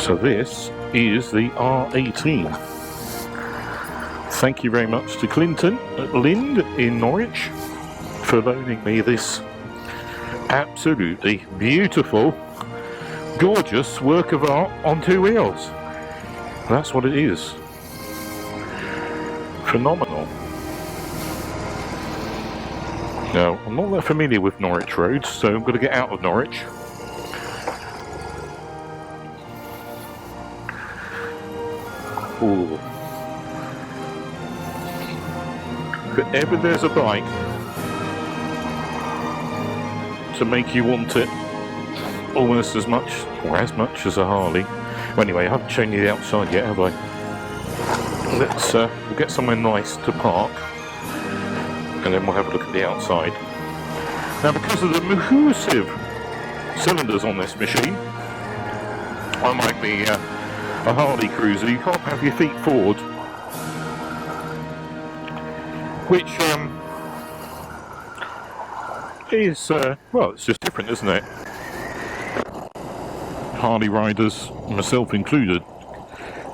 So this is the R18. Thank you very much to Clinton at Lind in Norwich for loaning me this absolutely beautiful, gorgeous work of art on two wheels. That's what it is. Phenomenal. Now, I'm not that familiar with Norwich roads, so I'm going to get out of Norwich. Ooh. If ever there's a bike to make you want it almost as much, or as much as a Harley. Well, anyway, I haven't shown you the outside yet, have I? Let's we'll get somewhere nice to park, and then we'll have a look at the outside. Now, because of the massive cylinders on this machine, unlike the a Harley cruiser, you can't have your feet forward, which is well, it's just different, isn't it? Harley riders, myself included,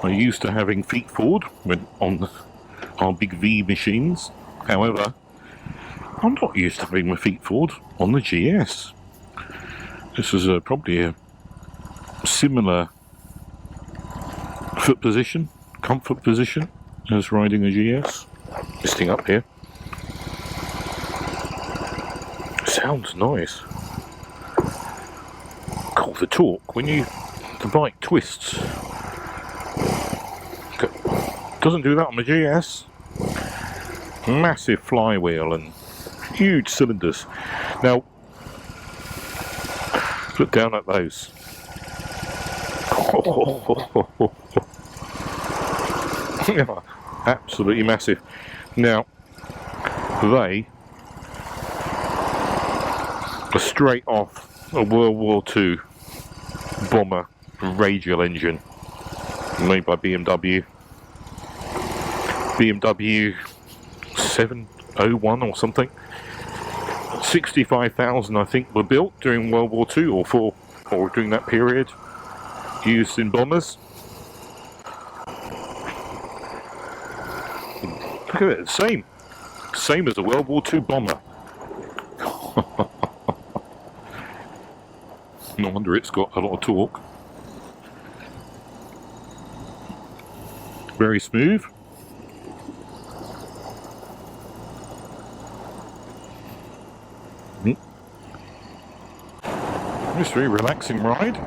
are used to having feet forward when on our big V machines. However, I'm not used to having my feet forward on the GS. This is probably a similar foot position, comfort position, as riding a GS. This thing up here. Sounds nice. Cool, the torque, when the bike twists. Doesn't do that on the GS. Massive flywheel and huge cylinders. Now, look down at those. Absolutely massive. Now, they are straight off a World War II bomber radial engine made by BMW. BMW 701 or something. 65,000 I think were built during World War II or during that period, used in bombers. Look at it, same as a World War II bomber. No wonder it's got a lot of torque. Very smooth. It's a very relaxing ride.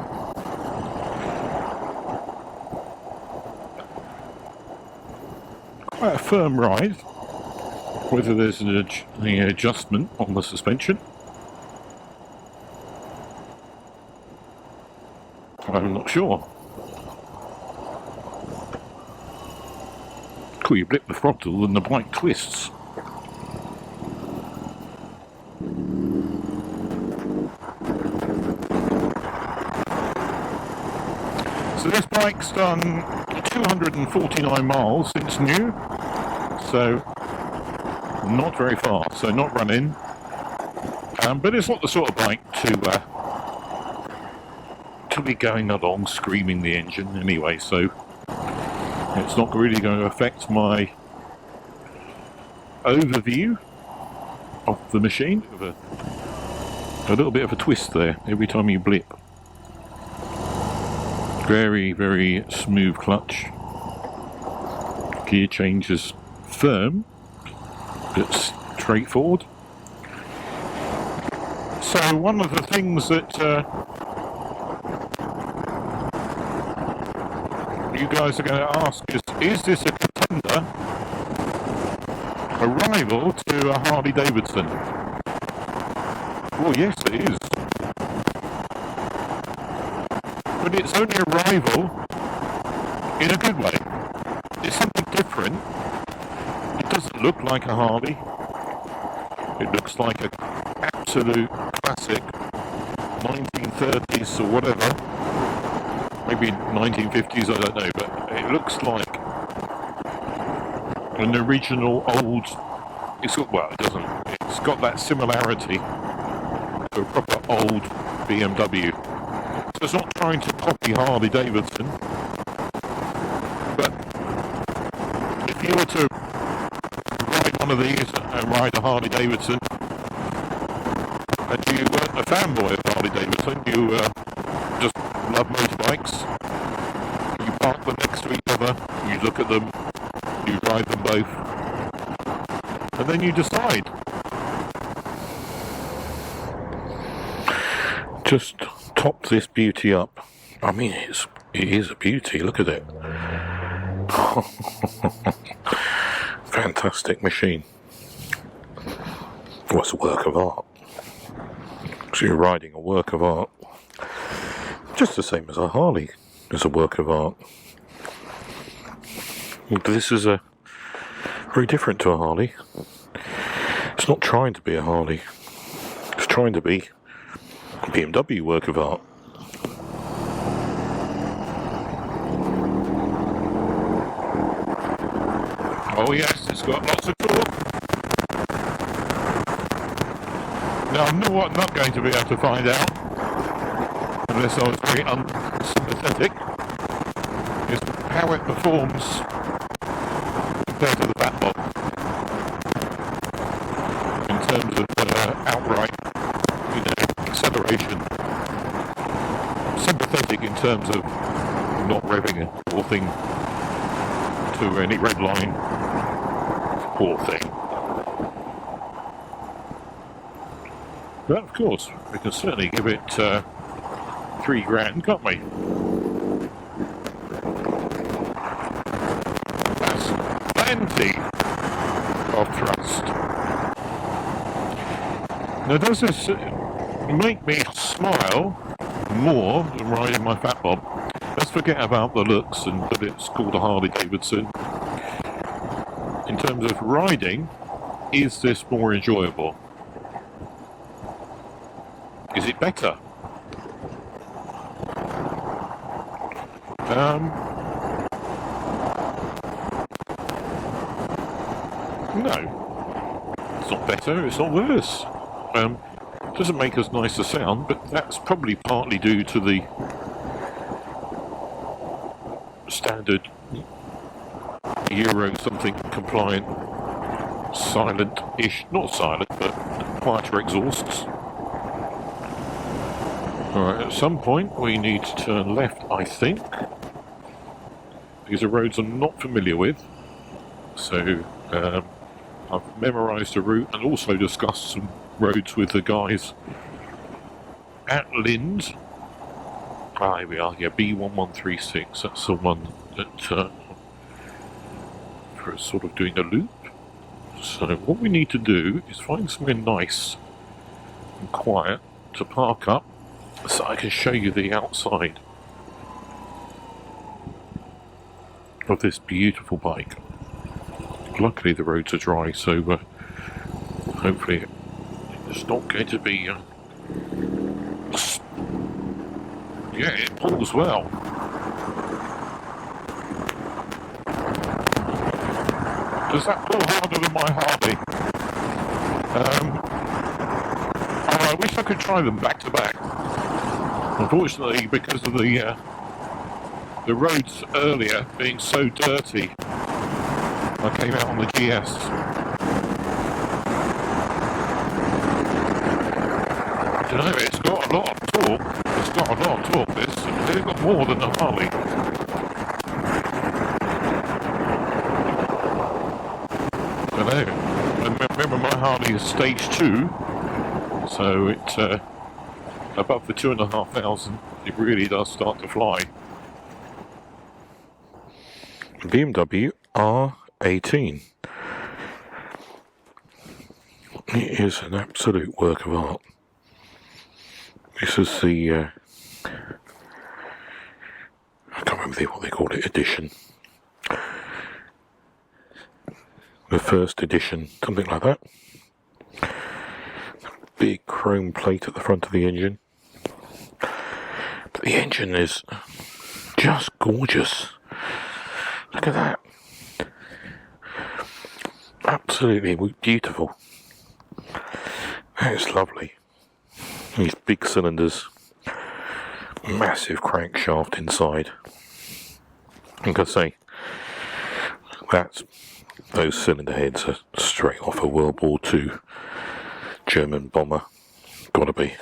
Quite a firm ride. Whether there's an adjustment on the suspension, I'm not sure. Cool, you blip the throttle and the bike twists. So this bike's done 249 miles since new, so not very far, so not running. But it's not the sort of bike to be going along screaming the engine anyway, so it's not really going to affect my overview of the machine. A little bit of a twist there every time you blip. Very, very smooth clutch. Gear change is firm, but straightforward. So one of the things that you guys are going to ask is this a contender, a rival to a Harley Davidson? Well, yes it is. But it's only a rival in a good way. It's something different. It doesn't look like a Harley. It looks like an absolute classic 1930s or whatever. Maybe 1950s, I don't know, but it looks like an original old. It's got that similarity to a proper old BMW. It's not trying to copy Harley Davidson, but if you were to ride one of these and ride a Harley Davidson, and you weren't a fanboy of Harley Davidson, you just love motorbikes, you park them next to each other, you look at them, you ride them both, and then you decide. Just top this beauty up. I mean, it is a beauty, look at it. Fantastic machine. Well, it's a work of art. So you're riding a work of art. Just the same as a Harley is a work of art. This is very different to a Harley. It's not trying to be a Harley. It's trying to be a BMW work of art. Oh yes, it's got lots of torque. Now I'm not going to be able to find out, unless I was very unsympathetic, is how it performs compared to the Batbob in terms of outright, acceleration. Sympathetic in terms of not revving a poor thing to any red line. Poor thing. But of course, we can certainly give it $3,000, can't we? That's plenty of thrust. Now, does this make me smile more than riding my Fat Bob? Let's forget about the looks and that it's called a Harley Davidson. In terms of riding, is this more enjoyable? Is it better? No. It's not better, it's not worse. Doesn't make as nice a sound, but that's probably partly due to the standard Euro something compliant silent-ish, not silent, but quieter exhausts. Alright, at some point we need to turn left, I think, because the roads I'm not familiar with. So I've memorised a route and also discussed some roads with the guys at Lind. Ah, here we are, yeah, B1136, that's the one that for sort of doing a loop. So what we need to do is find somewhere nice and quiet to park up so I can show you the outside of this beautiful bike. Luckily the roads are dry, so hopefully it's not going to be yeah, it pulls well. Does that pull harder than my Harley? I wish I could try them back to back. Unfortunately, because of the roads earlier being so dirty, I came out on the GS. I don't know, it's got a lot of torque. It's got a lot of torque, this. It's got more than a Harley. I don't know. I remember my Harley is stage 2, so it above the 2,500, it really does start to fly. BMW R18. It is an absolute work of art. This is the I can't remember what they called it, edition. The first edition, something like that. Big chrome plate at the front of the engine. But the engine is just gorgeous. Look at that. Absolutely beautiful. That is lovely. These big cylinders. massive crankshaft inside. Like I say, those cylinder heads are straight off a World War II German bomber. Gotta be.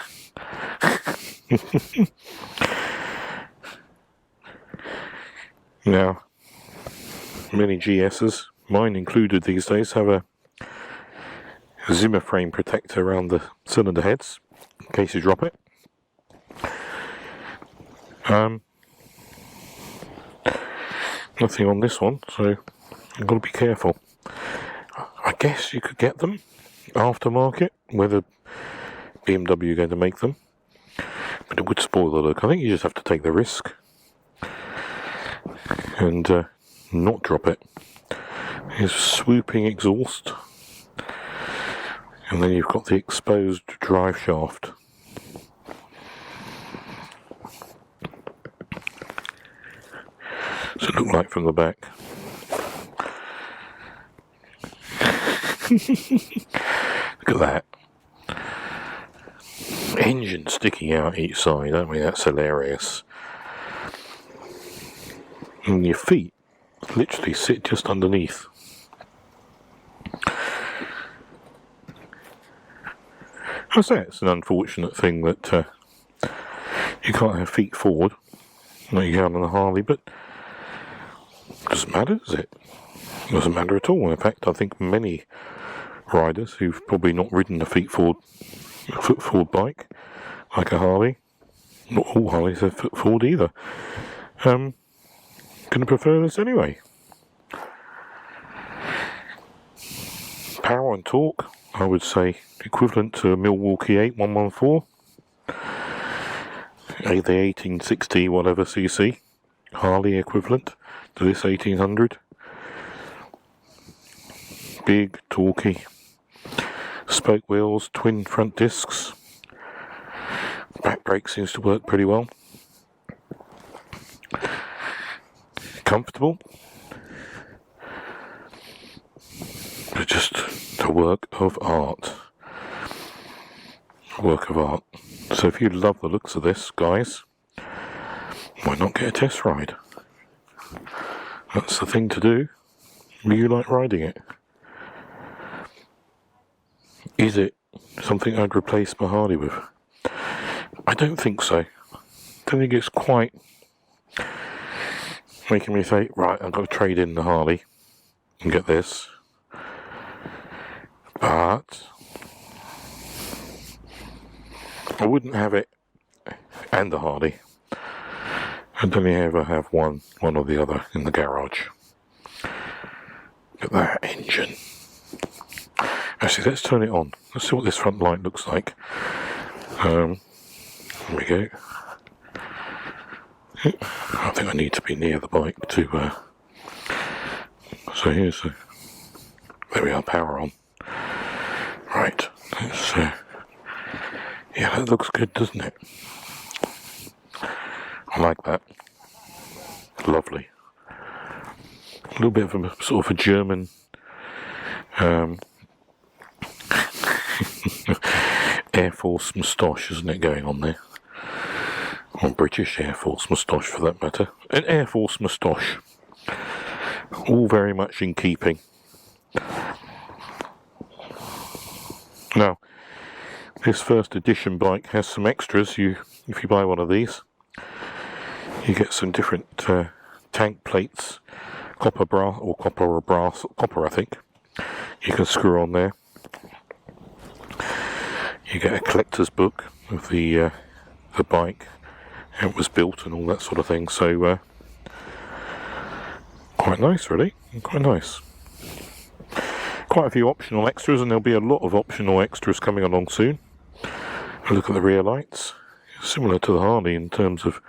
Now, many GS's, mine included these days, have a Zimmer frame protector around the cylinder heads in case you drop it. Nothing on this one, so you've got to be careful. I guess you could get them aftermarket, whether BMW are going to make them, but it would spoil the look. I think you just have to take the risk and not drop it. Here's swooping exhaust, and then you've got the exposed drive shaft. What's it look like from the back? Look at that. Engine sticking out each side, I mean, that's hilarious. And your feet literally sit just underneath. I say it's an unfortunate thing that you can't have feet forward like you can on a Harley, but it doesn't matter, does it? It doesn't matter at all. In fact, I think many riders who've probably not ridden a foot forward bike like a Harley, not all Harleys are foot forward either, going to prefer this anyway. Power and torque, I would say equivalent to a Milwaukee 8114, the 1860 whatever cc Harley equivalent to this 1800. Big, torquey, spoke wheels, twin front discs. Back brake seems to work pretty well. Comfortable. But just a work of art. A work of art. So if you love the looks of this, guys, why not get a test ride? That's the thing to do. Do you like riding it? Is it something I'd replace my Harley with? I don't think so. I don't think it's quite making me say, right, I've got to trade in the Harley and get this. But I wouldn't have it and the Harley. I'd only ever have one or the other in the garage. Look at that engine. Actually, let's turn it on. Let's see what this front light looks like. Here we go. I think I need to be near the bike to... So here's the... There we are, power on. Right, let's... yeah, that looks good, doesn't it? I like that. Lovely. A little bit of a sort of a German... Air Force moustache, isn't it, going on there? Or British Air Force moustache, for that matter. An Air Force moustache. All very much in keeping. Now, this first edition bike has some extras. If you buy one of these, you get some different tank plates, copper I think. You can screw on there. You get a collector's book of the bike, how it was built and all that sort of thing, so quite nice really, quite nice. Quite a few optional extras, and there'll be a lot of optional extras coming along soon. Look at the rear lights, similar to the Harley in terms of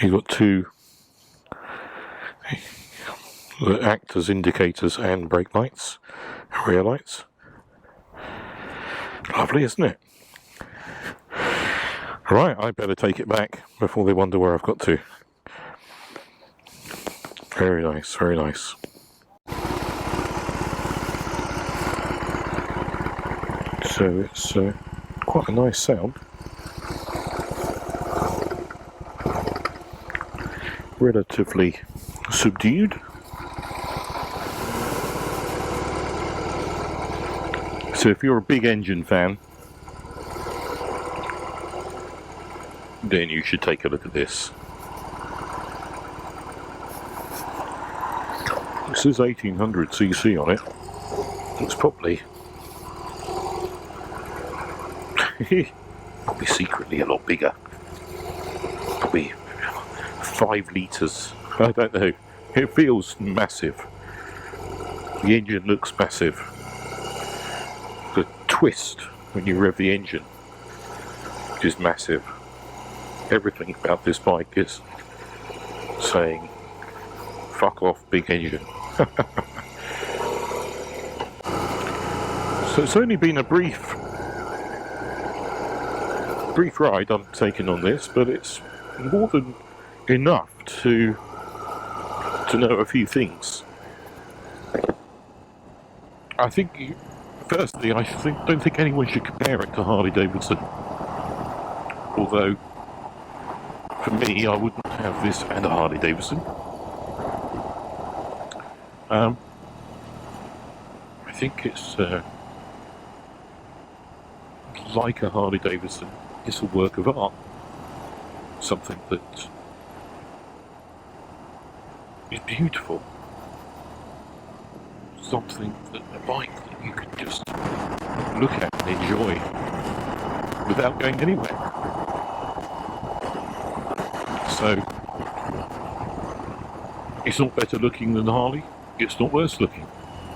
you've got two that act as indicators and brake lights, rear lights. Lovely, isn't it? Right, I better take it back before they wonder where I've got to. Very nice, very nice. So it's quite a nice sound. relatively subdued. So if you're a big engine fan, then you should take a look at this. It says 1800cc on it. It's probably secretly a lot bigger. Probably 5 litres. I don't know. It feels massive. The engine looks massive. The twist when you rev the engine is massive. Everything about this bike is saying, fuck off, big engine. So it's only been a brief ride I'm taking on this, but it's more than enough to know a few things. I think, firstly, don't think anyone should compare it to Harley Davidson. Although, for me, I wouldn't have this and a Harley Davidson. I think it's like a Harley Davidson. It's a work of art. Something that is beautiful. Something that a bike that you can just look at and enjoy without going anywhere. So it's not better looking than Harley, it's not worse looking,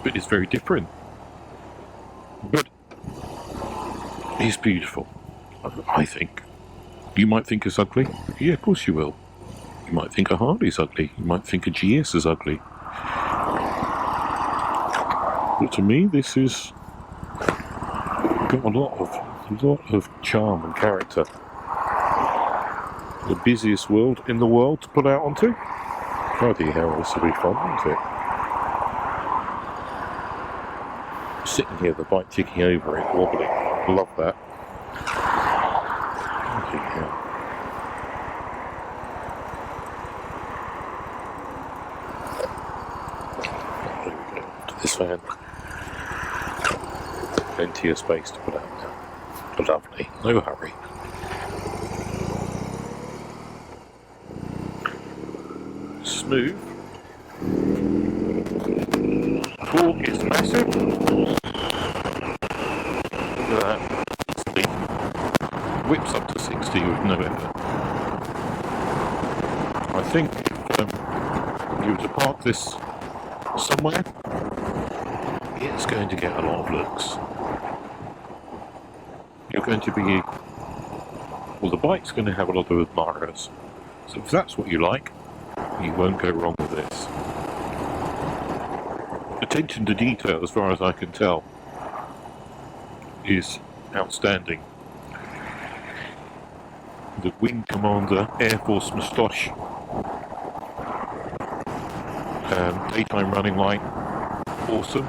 but it's very different. But it's beautiful, I think. You might think it's ugly. Yeah, of course you will. You might think a Harley's ugly. You might think a GS is ugly. But to me, this has got a lot of charm and character. The busiest world in the world to put out onto. Bloody hell, this will be fun, won't it? Sitting here, the bike ticking over it, wobbling. Love that. Bloody hell. There we go. To this fan. Plenty of space to put out now. Lovely. No hurry. Smooth. Torque is massive. Look at that. Easily whips up to 60 with no effort. I think if you were to park this somewhere, it's going to get a lot of looks. You're going to be... well, the bike's going to have a lot of admirers. So if that's what you like, you won't go wrong with this. Attention to detail, as far as I can tell, is outstanding. The Wing Commander Air Force moustache. Daytime running light. Awesome.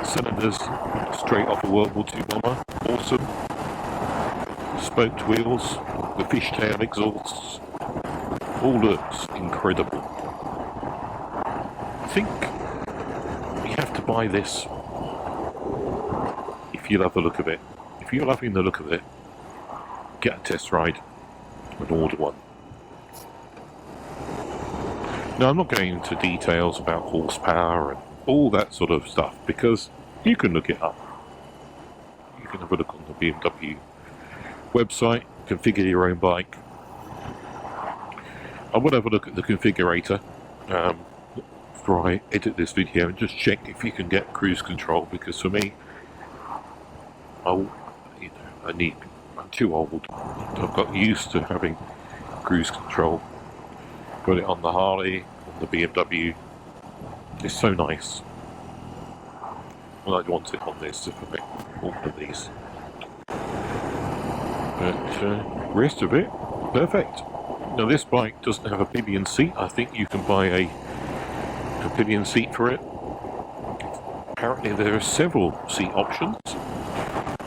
Cylinders straight off a World War II bomber. Awesome. Spoked wheels. The fishtail exhausts. All looks incredible. I think you have to buy this if you love the look of it. If you're loving the look of it, get a test ride and order one. Now, I'm not going into details about horsepower and all that sort of stuff, because you can look it up. You can have a look on the BMW website, configure your own bike. I will have a look at the configurator before I edit this video and just check if you can get cruise control, because for me, I'm too old. I've got used to having cruise control. Got it on the Harley, on the BMW. It's so nice. Well, I'd want it on this if I make all of these. But rest of it, perfect. Now, this bike doesn't have a pillion seat. I think you can buy a pillion seat for it. Apparently there are several seat options,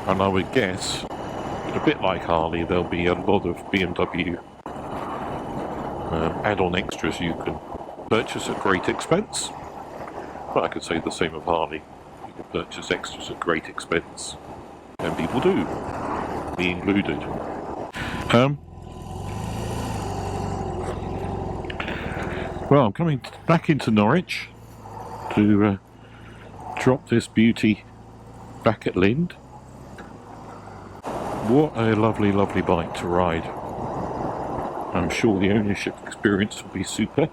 and I would guess, a bit like Harley, there'll be a lot of BMW add-on extras you can purchase at great expense. But I could say the same of Harley. You can purchase extras at great expense, and people do, me included. Well, I'm coming back into Norwich to drop this beauty back at Lind. What a lovely, lovely bike to ride. I'm sure the ownership experience will be super.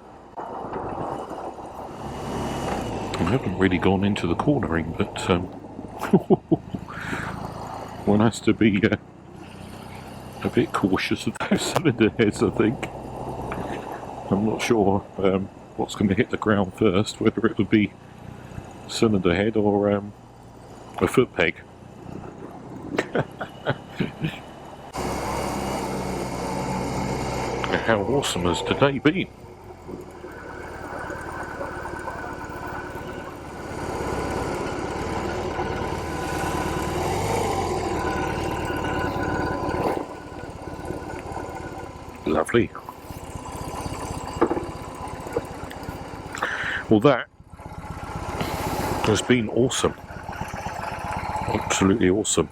I haven't really gone into the cornering, but one has to be a bit cautious of those cylinder heads, I think. I'm not sure what's going to hit the ground first, whether it would be cylinder head or a foot peg. How awesome has today been? Lovely. Well, that has been awesome. Absolutely awesome.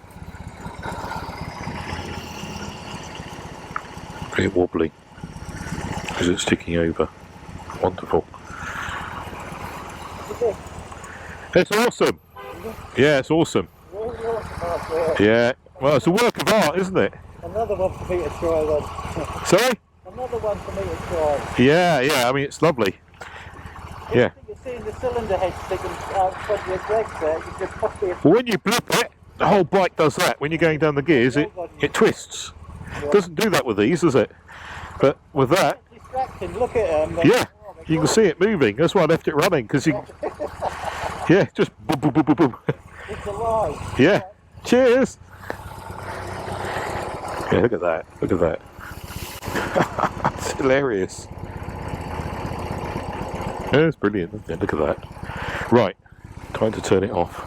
A bit wobbly because it's ticking over. Wonderful. It's awesome. Yeah, it's awesome. Yeah. Well, it's a work of art, isn't it? Another one for me to try then. Sorry? Another one for me to try. Yeah, I mean, it's lovely. Yeah. You're seeing the cylinder head sticking out front of your legs there. You could possibly... Well, when you blip it, the whole bike does that. When you're going down the gears, it twists. It doesn't do that with these, does it? But with that... It's distracting. Look at them. Yeah, you can see it moving. That's why I left it running, because you... Yeah, just boom, boom, boom, boom, boom. It's alive. Yeah. Cheers! Yeah, look at that. Look at that. It's hilarious. Yeah, it's brilliant, isn't it? Look at that. Right, time to turn it off.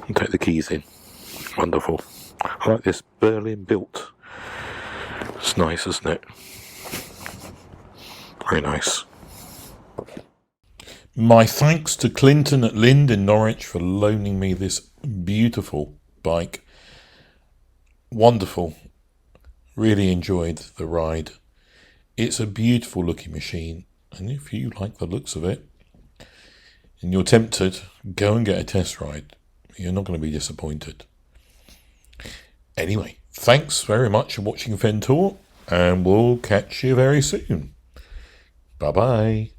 And take the keys in. Wonderful. I like this Berlin built. It's nice, isn't it? Very nice. My thanks to Clinton at Lind in Norwich for loaning me this beautiful bike. Wonderful. Really enjoyed the ride. It's a beautiful looking machine, and if you like the looks of it and you're tempted, go and get a test ride. You're not going to be disappointed. Anyway, thanks very much for watching Fen Tour, and we'll catch you very soon. Bye bye.